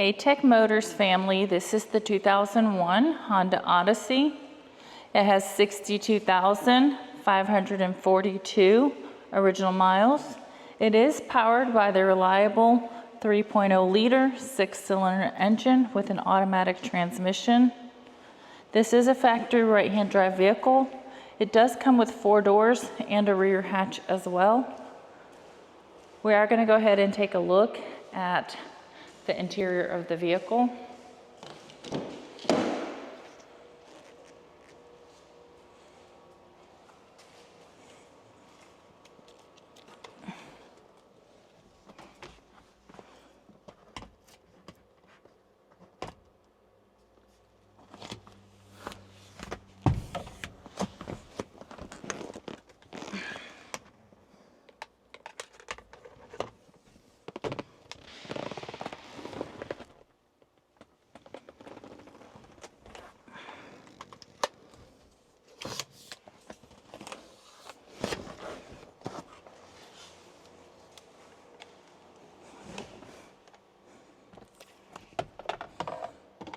Hey Tech Motors family, this is the 2001 Honda Odyssey. It has 62,542 original miles. It is powered by the reliable 3.0 liter 6-cylinder engine with an automatic transmission. This is a factory right-hand drive vehicle. It does come with 4 doors and a rear hatch as well. We are going to go ahead and take a look at the interior of the vehicle.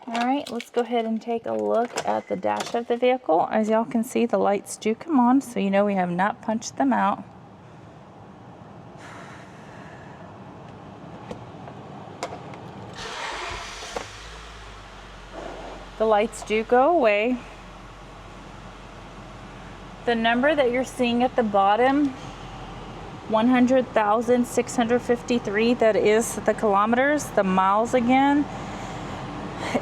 All right, let's go ahead and take a look at the dash of the vehicle. As y'all can see, the lights do come on, so you know we have not punched them out. The lights do go away. The number that you're seeing at the bottom, 100,653, that is the kilometers. The miles again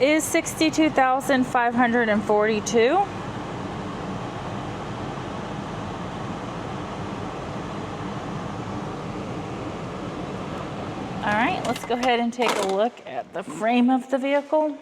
is 62,542. All right, let's go ahead and take a look at the frame of the vehicle.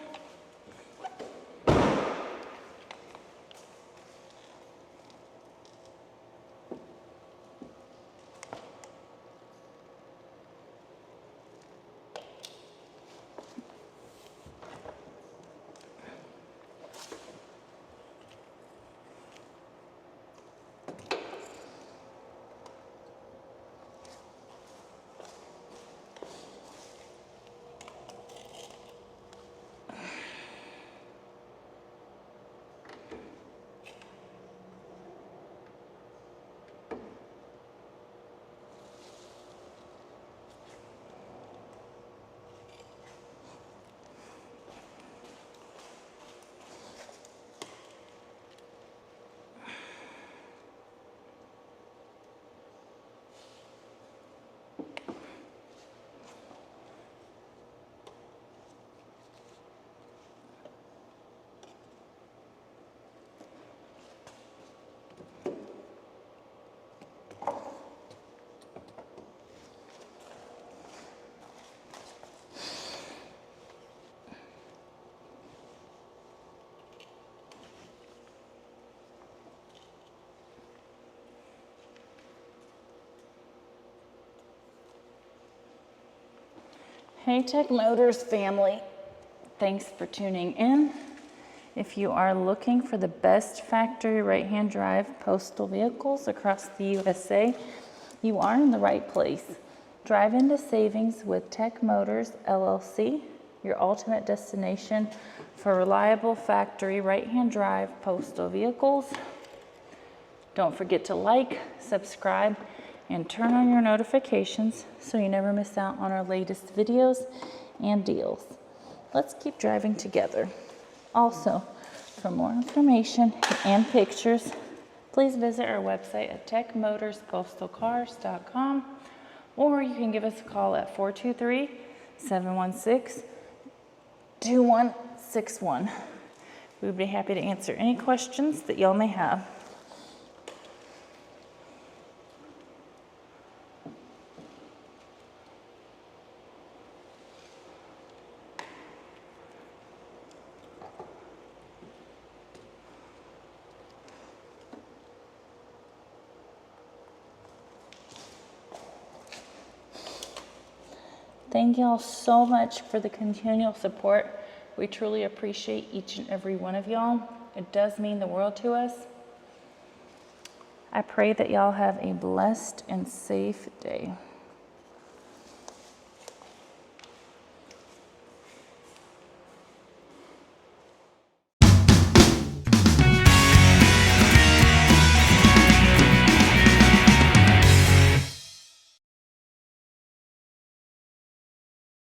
Hey Tech Motors family, thanks for tuning in. If you are looking for the best factory right-hand drive postal vehicles across the USA, you are in the right place. Drive into savings with Tech Motors LLC, your ultimate destination for reliable factory right-hand drive postal vehicles. Don't forget to like, subscribe, and turn on your notifications so you never miss out on our latest videos and deals. Let's keep driving together. Also, for more information and pictures, please visit our website at techmotorspostalcars.com, or you can give us a call at 423-716-2161. We would be happy to answer any questions that y'all may have. Thank y'all so much for the continual support. We truly appreciate each and every one of y'all. It does mean the world to us. I pray that y'all have a blessed and safe day.